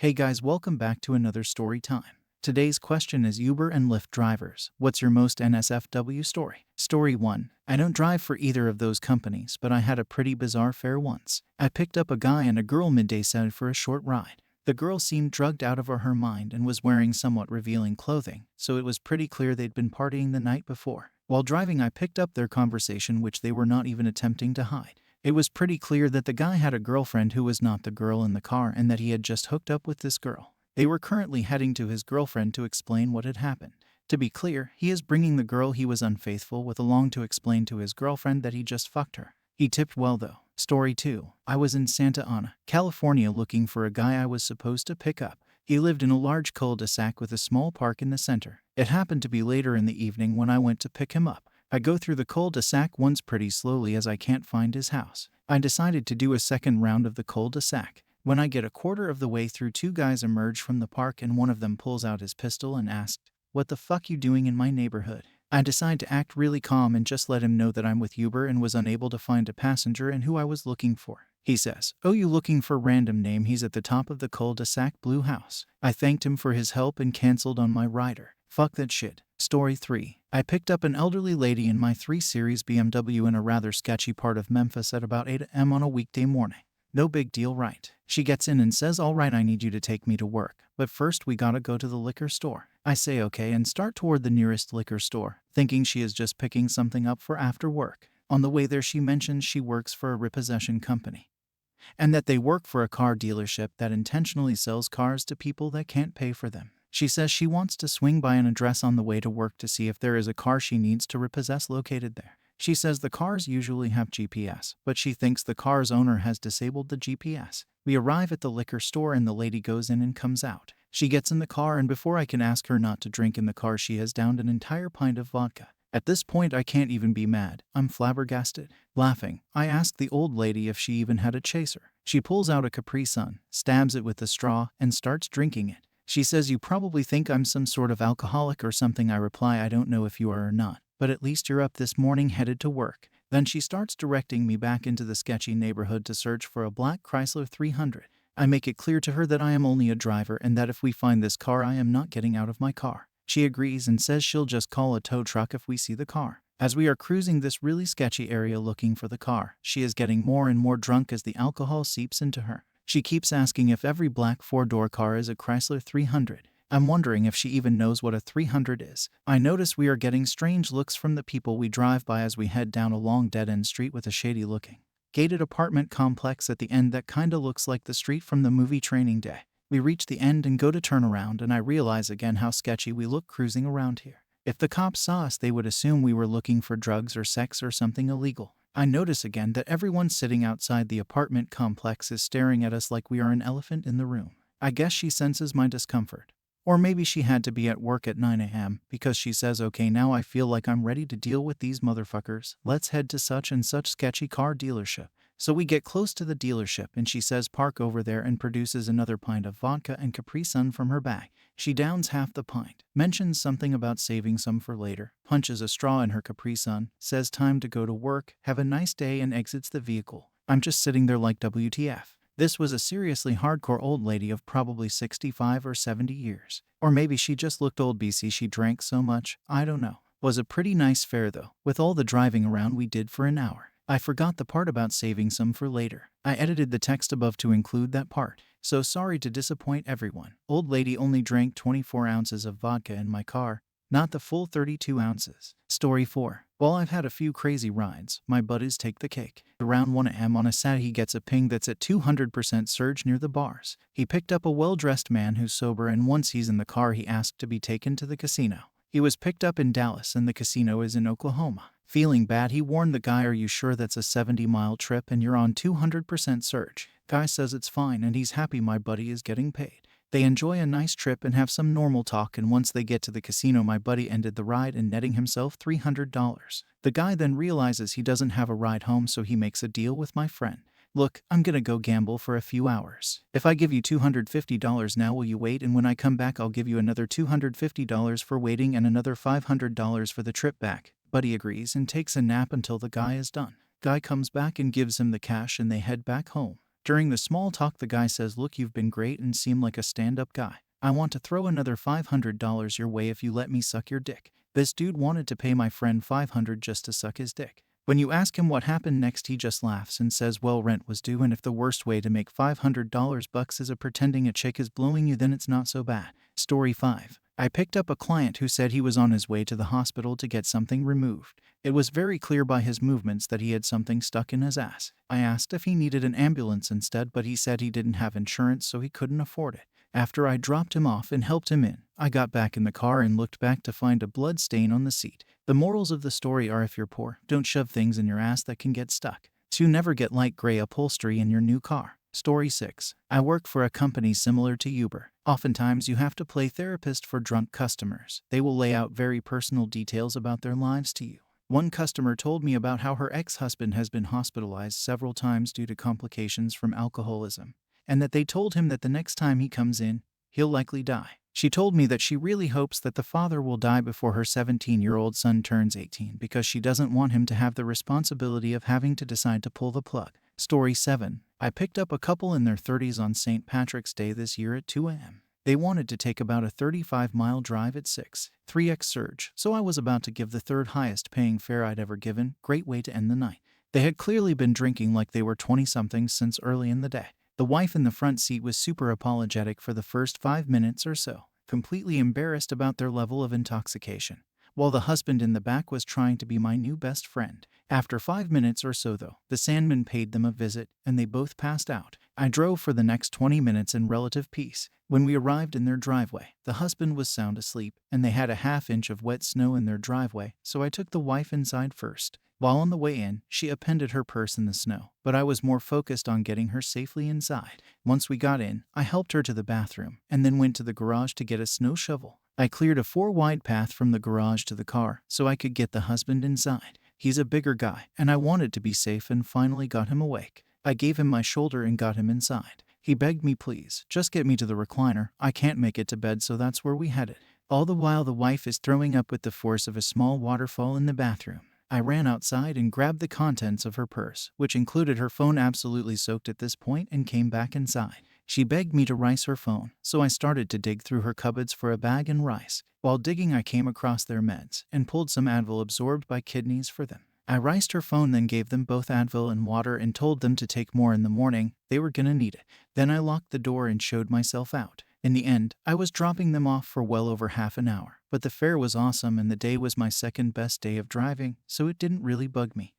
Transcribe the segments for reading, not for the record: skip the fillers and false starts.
Hey guys, welcome back to another story time. Today's question is Uber and Lyft drivers. What's your most NSFW story? Story 1. I don't drive for either of those companies, but I had a pretty bizarre fare once. I picked up a guy and a girl midday set for a short ride. The girl seemed drugged out of her mind and was wearing somewhat revealing clothing, so it was pretty clear they'd been partying the night before. While driving, I picked up their conversation, which they were not even attempting to hide. It was pretty clear that the guy had a girlfriend who was not the girl in the car and that he had just hooked up with this girl. They were currently heading to his girlfriend to explain what had happened. To be clear, he is bringing the girl he was unfaithful with along to explain to his girlfriend that he just fucked her. He tipped well though. Story 2. I was in Santa Ana, California looking for a guy I was supposed to pick up. He lived in a large cul-de-sac with a small park in the center. It happened to be later in the evening when I went to pick him up. I go through the cul-de-sac once pretty slowly as I can't find his house. I decided to do a second round of the cul-de-sac. When I get a quarter of the way through, two guys emerge from the park and one of them pulls out his pistol and asked, "What the fuck you doing in my neighborhood?" I decide to act really calm and just let him know that I'm with Uber and was unable to find a passenger and who I was looking for. He says, "Oh, you looking for random name? He's at the top of the cul-de-sac blue house." I thanked him for his help and canceled on my rider. Fuck that shit. Story 3. I picked up an elderly lady in my 3 Series BMW in a rather sketchy part of Memphis at about 8 a.m. on a weekday morning. No big deal, right? She gets in and says, "Alright, I need you to take me to work, but first we gotta go to the liquor store." I say okay and start toward the nearest liquor store, thinking she is just picking something up for after work. On the way there, she mentions she works for a repossession company and that they work for a car dealership that intentionally sells cars to people that can't pay for them. She says she wants to swing by an address on the way to work to see if there is a car she needs to repossess located there. She says the cars usually have GPS, but she thinks the car's owner has disabled the GPS. We arrive at the liquor store and the lady goes in and comes out. She gets in the car and before I can ask her not to drink in the car, she has downed an entire pint of vodka. At this point, I can't even be mad. I'm flabbergasted. Laughing, I ask the old lady if she even had a chaser. She pulls out a Capri Sun, stabs it with a straw, and starts drinking it. She says, "You probably think I'm some sort of alcoholic or something." I reply, "I don't know if you are or not, but at least you're up this morning headed to work." Then she starts directing me back into the sketchy neighborhood to search for a black Chrysler 300. I make it clear to her that I am only a driver and that if we find this car, I am not getting out of my car. She agrees and says she'll just call a tow truck if we see the car. As we are cruising this really sketchy area looking for the car, she is getting more and more drunk as the alcohol seeps into her. She keeps asking if every black 4-door car is a Chrysler 300. I'm wondering if she even knows what a 300 is. I notice we are getting strange looks from the people we drive by as we head down a long dead-end street with a shady-looking gated apartment complex at the end that kinda looks like the street from the movie Training Day. We reach the end and go to turn around and I realize again how sketchy we look cruising around here. If the cops saw us, they would assume we were looking for drugs or sex or something illegal. I notice again that everyone sitting outside the apartment complex is staring at us like we are an elephant in the room. I guess she senses my discomfort. Or maybe she had to be at work at 9 a.m. because she says, "Okay, now I feel like I'm ready to deal with these motherfuckers. Let's head to such and such sketchy car dealership." So we get close to the dealership and she says, "Park over there," and produces another pint of vodka and Capri Sun from her bag. She downs half the pint, mentions something about saving some for later, punches a straw in her Capri Sun, says time to go to work, have a nice day, and exits the vehicle. I'm just sitting there like WTF. This was a seriously hardcore old lady of probably 65 or 70 years. Or maybe she just looked old BC she drank so much, I don't know. Was a pretty nice fare though, with all the driving around we did for an hour. I forgot the part about saving some for later. I edited the text above to include that part. So sorry to disappoint everyone. Old lady only drank 24 ounces of vodka in my car, not the full 32 ounces. Story 4. While I've had a few crazy rides, my buddies take the cake. Around 1 a.m. on a Saturday, he gets a ping that's at 200% surge near the bars. He picked up a well-dressed man who's sober, and once he's in the car, he asked to be taken to the casino. He was picked up in Dallas and the casino is in Oklahoma. Feeling bad, he warned the guy, "Are you sure that's a 70-mile trip and you're on 200% surge?" Guy says it's fine and he's happy my buddy is getting paid. They enjoy a nice trip and have some normal talk, and once they get to the casino, my buddy ended the ride and netting himself $300. The guy then realizes he doesn't have a ride home, so he makes a deal with my friend. "Look, I'm gonna go gamble for a few hours. If I give you $250 now, will you wait? And when I come back, I'll give you another $250 for waiting and another $500 for the trip back." Buddy agrees and takes a nap until the guy is done. Guy comes back and gives him the cash and they head back home. During the small talk, the guy says, "Look, you've been great and seem like a stand-up guy. I want to throw another $500 your way if you let me suck your dick." This dude wanted to pay my friend $500 just to suck his dick. When you ask him what happened next, he just laughs and says, "Well, rent was due, and if the worst way to make $500 bucks is pretending a chick is blowing you, then it's not so bad." Story 5. I picked up a client who said he was on his way to the hospital to get something removed. It was very clear by his movements that he had something stuck in his ass. I asked if he needed an ambulance instead, but he said he didn't have insurance, so he couldn't afford it. After I dropped him off and helped him in, I got back in the car and looked back to find a blood stain on the seat. The morals of the story are, if you're poor, don't shove things in your ass that can get stuck. 2. Never get light gray upholstery in your new car. Story 6. I work for a company similar to Uber. Oftentimes you have to play therapist for drunk customers. They will lay out very personal details about their lives to you. One customer told me about how her ex-husband has been hospitalized several times due to complications from alcoholism, and that they told him that the next time he comes in, he'll likely die. She told me that she really hopes that the father will die before her 17-year-old son turns 18 because she doesn't want him to have the responsibility of having to decide to pull the plug. Story 7. I picked up a couple in their 30s on St. Patrick's Day this year at 2 a.m. They wanted to take about a 35-mile drive at 6:03 surge, so I was about to give the third highest paying fare I'd ever given. Great way to end the night. They had clearly been drinking like they were 20-somethings since early in the day. The wife in the front seat was super apologetic for the first 5 minutes or so, completely embarrassed about their level of intoxication, while the husband in the back was trying to be my new best friend. After 5 minutes or so, though, the Sandman paid them a visit, and they both passed out. I drove for the next 20 minutes in relative peace. When we arrived in their driveway, the husband was sound asleep, and they had a half-inch of wet snow in their driveway, so I took the wife inside first. While on the way in, she appended her purse in the snow, but I was more focused on getting her safely inside. Once we got in, I helped her to the bathroom, and then went to the garage to get a snow shovel. I cleared a 4-wide path from the garage to the car so I could get the husband inside. He's a bigger guy, and I wanted to be safe and finally got him awake. I gave him my shoulder and got him inside. He begged me, "Please, just get me to the recliner. I can't make it to bed," so that's where we headed. All the while the wife is throwing up with the force of a small waterfall in the bathroom. I ran outside and grabbed the contents of her purse, which included her phone absolutely soaked at this point, and came back inside. She begged me to rice her phone, so I started to dig through her cupboards for a bag and rice. While digging, I came across their meds and pulled some Advil absorbed by kidneys for them. I riced her phone, then gave them both Advil and water and told them to take more in the morning. They were gonna need it. Then I locked the door and showed myself out. In the end, I was dropping them off for well over half an hour, but the fare was awesome and the day was my second best day of driving, so it didn't really bug me.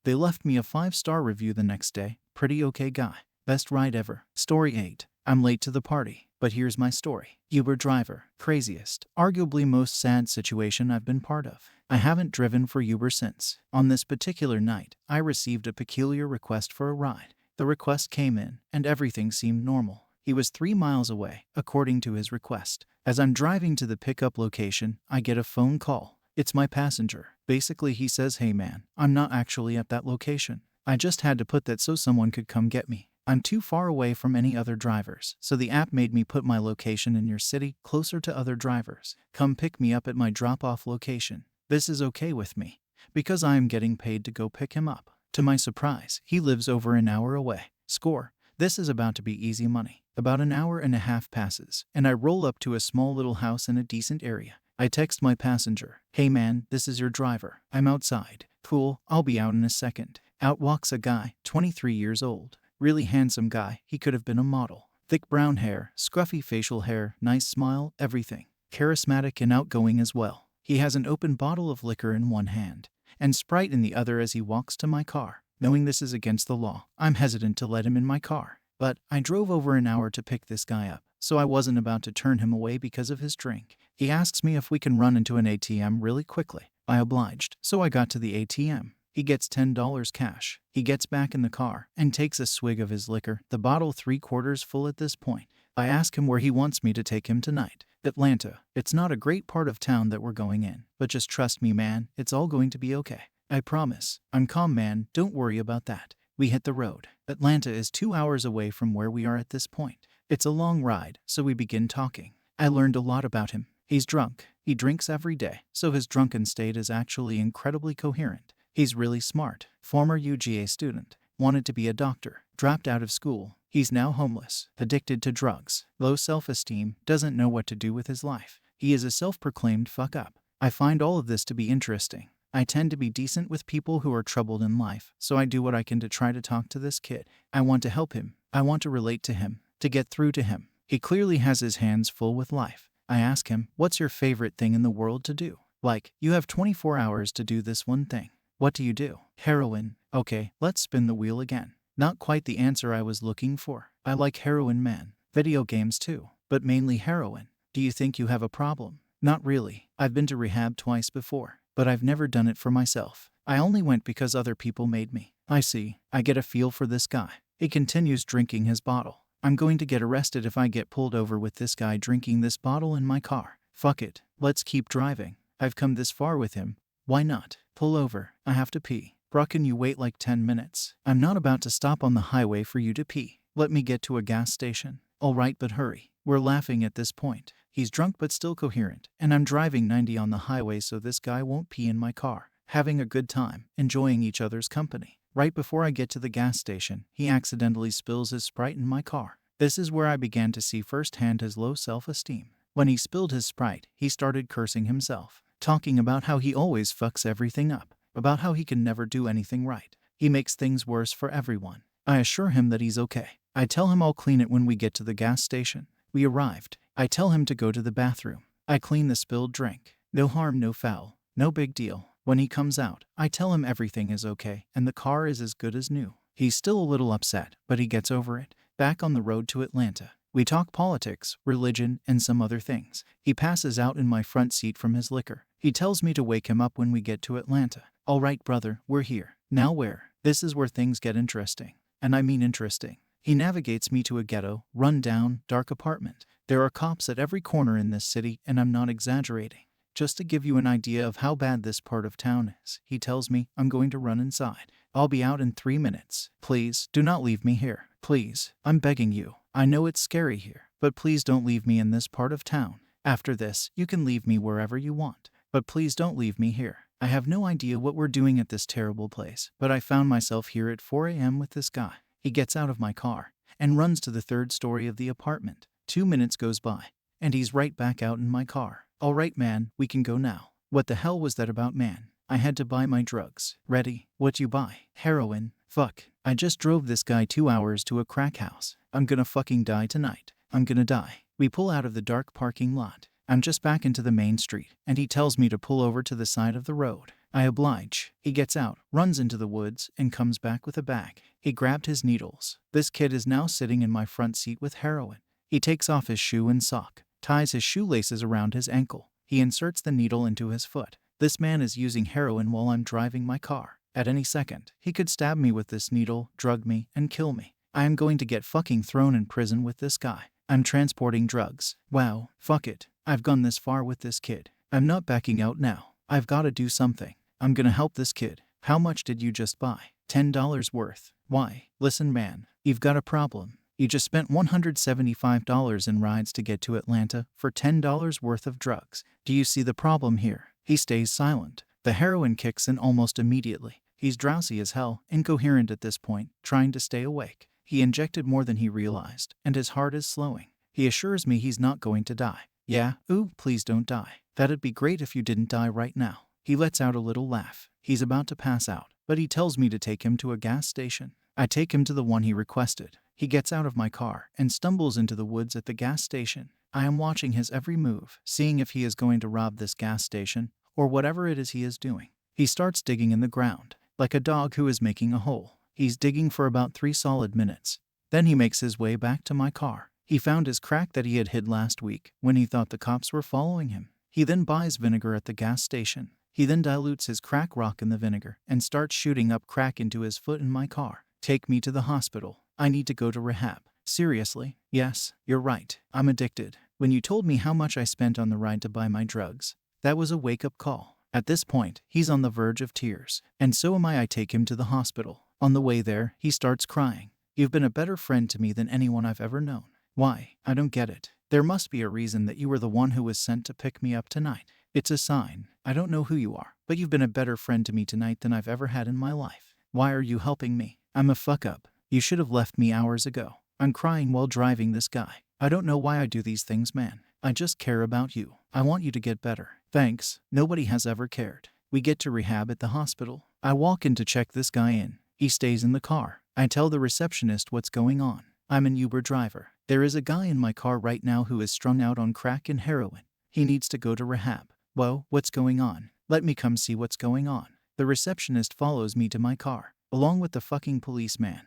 They left me a 5-star review the next day. Pretty okay guy. Best ride ever. Story 8. I'm late to the party, but here's my story. Uber driver. Craziest, arguably most sad situation I've been part of. I haven't driven for Uber since. On this particular night, I received a peculiar request for a ride. The request came in, and everything seemed normal. He was 3 miles away, according to his request. As I'm driving to the pickup location, I get a phone call. It's my passenger. Basically, he says, "Hey man, I'm not actually at that location. I just had to put that so someone could come get me. I'm too far away from any other drivers, so the app made me put my location in your city, closer to other drivers. Come pick me up at my drop-off location." This is okay with me, because I am getting paid to go pick him up. To my surprise, he lives over an hour away. Score. This is about to be easy money. About an hour and a half passes, and I roll up to a small little house in a decent area. I text my passenger, "Hey man, this is your driver. I'm outside." "Cool, I'll be out in a second." Out walks a guy, 23 years old. Really handsome guy. He could have been a model. Thick brown hair, scruffy facial hair, nice smile, everything. Charismatic and outgoing as well. He has an open bottle of liquor in one hand and Sprite in the other as he walks to my car. Knowing this is against the law, I'm hesitant to let him in my car. But I drove over an hour to pick this guy up, so I wasn't about to turn him away because of his drink. He asks me if we can run into an ATM really quickly. I obliged, so I got to the ATM. He gets $10 cash. He gets back in the car and takes a swig of his liquor, the bottle 3/4 full at this point. I ask him where he wants me to take him tonight. Atlanta. It's not a great part of town that we're going in, but just trust me, man, it's all going to be okay. I promise. I'm calm, man, don't worry about that. We hit the road. Atlanta is 2 hours away from where we are at this point. It's a long ride, so we begin talking. I learned a lot about him. He's drunk. He drinks every day, so his drunken state is actually incredibly coherent. He's really smart. Former UGA student. wanted to be a doctor, dropped out of school. He's now homeless, addicted to drugs, low self-esteem, doesn't know what to do with his life. He is a self-proclaimed fuck up. I find all of this to be interesting. I tend to be decent with people who are troubled in life, so I do what I can to try to talk to this kid. I want to help him. I want to relate to him, to get through to him. He clearly has his hands full with life. I ask him, what's your favorite thing in the world to do? Like, you have 24 hours to do this one thing. What do you do? Heroin. Okay, let's spin the wheel again. Not quite the answer I was looking for. I like heroin, man. Video games too, but mainly heroin. Do you think you have a problem? Not really. I've been to rehab twice before, but I've never done it for myself. I only went because other people made me. I see. I get a feel for this guy. He continues drinking his bottle. I'm going to get arrested if I get pulled over with this guy drinking this bottle in my car. Fuck it. Let's keep driving. I've come this far with him. Why not? Pull over. I have to pee. Bruh, can you wait like 10 minutes? I'm not about to stop on the highway for you to pee. Let me get to a gas station. All right, but hurry. We're laughing at this point. He's drunk but still coherent, and I'm driving 90 on the highway so this guy won't pee in my car. Having a good time, enjoying each other's company. Right before I get to the gas station, he accidentally spills his Sprite in my car. This is where I began to see firsthand his low self-esteem. When he spilled his Sprite, he started cursing himself, talking about how he always fucks everything up, about how he can never do anything right. He makes things worse for everyone. I assure him that he's okay. I tell him I'll clean it when we get to the gas station. We arrived. I tell him to go to the bathroom. I clean the spilled drink. No harm, no foul. No big deal. When he comes out, I tell him everything is okay and the car is as good as new. He's still a little upset, but he gets over it. Back on the road to Atlanta, we talk politics, religion, and some other things. He passes out in my front seat from his liquor. He tells me to wake him up when we get to Atlanta. All right, brother, we're here. Now where? This is where things get interesting. And I mean interesting. He navigates me to a ghetto, run-down, dark apartment. There are cops at every corner in this city, and I'm not exaggerating. Just to give you an idea of how bad this part of town is, he tells me, I'm going to run inside. I'll be out in 3 minutes. Please, do not leave me here. Please, I'm begging you. I know it's scary here, but please don't leave me in this part of town. After this, you can leave me wherever you want, but please don't leave me here. I have no idea what we're doing at this terrible place, but I found myself here at 4 a.m. with this guy. He gets out of my car and runs to the 3rd story of the apartment. 2 minutes goes by, and he's right back out in my car. All right, man, we can go now. What the hell was that about, man? I had to buy my drugs. Ready? What you buy? Heroin. Fuck. I just drove this guy 2 hours to a crack house. I'm gonna fucking die tonight. I'm gonna die. We pull out of the dark parking lot. I'm just back into the main street, and he tells me to pull over to the side of the road. I oblige. He gets out, runs into the woods, and comes back with a bag. He grabbed his needles. This kid is now sitting in my front seat with heroin. He takes off his shoe and sock, ties his shoelaces around his ankle. He inserts the needle into his foot. This man is using heroin while I'm driving my car. At any second, he could stab me with this needle, drug me, and kill me. I am going to get fucking thrown in prison with this guy. I'm transporting drugs. Wow, fuck it. I've gone this far with this kid. I'm not backing out now. I've got to do something. I'm gonna help this kid. How much did you just buy? $10 worth. Why? Listen, man, you've got a problem. You just spent $175 in rides to get to Atlanta for $10 worth of drugs. Do you see the problem here? He stays silent. The heroin kicks in almost immediately. He's drowsy as hell, incoherent at this point, trying to stay awake. He injected more than he realized, and his heart is slowing. He assures me he's not going to die. Yeah? Ooh, please don't die. That'd be great if you didn't die right now. He lets out a little laugh. He's about to pass out, but he tells me to take him to a gas station. I take him to the one he requested. He gets out of my car and stumbles into the woods at the gas station. I am watching his every move, seeing if he is going to rob this gas station or whatever it is he is doing. He starts digging in the ground, like a dog who is making a hole. He's digging for about 3 solid minutes. Then he makes his way back to my car. He found his crack that he had hid last week when he thought the cops were following him. He then buys vinegar at the gas station. He then dilutes his crack rock in the vinegar and starts shooting up crack into his foot in my car. Take me to the hospital. I need to go to rehab. Seriously? Yes, you're right. I'm addicted. When you told me how much I spent on the ride to buy my drugs, that was a wake-up call. At this point, he's on the verge of tears, and so am I. I take him to the hospital. On the way there, he starts crying. You've been a better friend to me than anyone I've ever known. Why? I don't get it. There must be a reason that you were the one who was sent to pick me up tonight. It's a sign. I don't know who you are, but you've been a better friend to me tonight than I've ever had in my life. Why are you helping me? I'm a fuck up. You should have left me hours ago. I'm crying while driving this guy. I don't know why I do these things, man. I just care about you. I want you to get better. Thanks. Nobody has ever cared. We get to rehab at the hospital. I walk in to check this guy in. He stays in the car. I tell the receptionist what's going on. I'm an Uber driver. There is a guy in my car right now who is strung out on crack and heroin. He needs to go to rehab. Whoa, what's going on? Let me come see what's going on. The receptionist follows me to my car, along with the fucking policeman,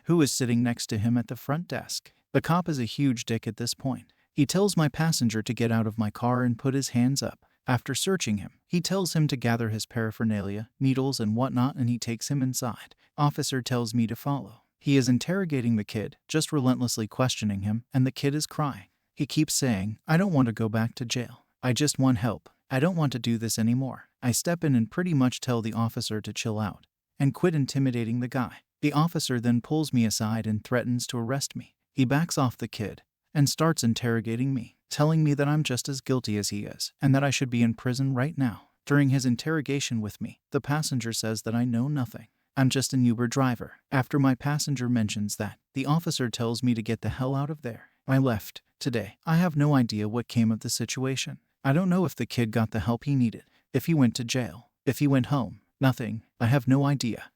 who is sitting next to him at the front desk. The cop is a huge dick at this point. He tells my passenger to get out of my car and put his hands up. After searching him, he tells him to gather his paraphernalia, needles and whatnot, and he takes him inside. Officer tells me to follow. He is interrogating the kid, just relentlessly questioning him, and the kid is crying. He keeps saying, I don't want to go back to jail. I just want help. I don't want to do this anymore. I step in and pretty much tell the officer to chill out and quit intimidating the guy. The officer then pulls me aside and threatens to arrest me. He backs off the kid and starts interrogating me, telling me that I'm just as guilty as he is and that I should be in prison right now. During his interrogation with me, the passenger says that I know nothing. I'm just an Uber driver. After my passenger mentions that, the officer tells me to get the hell out of there. I left. Today, I have no idea what came of the situation. I don't know if the kid got the help he needed, if he went to jail, if he went home. Nothing. I have no idea.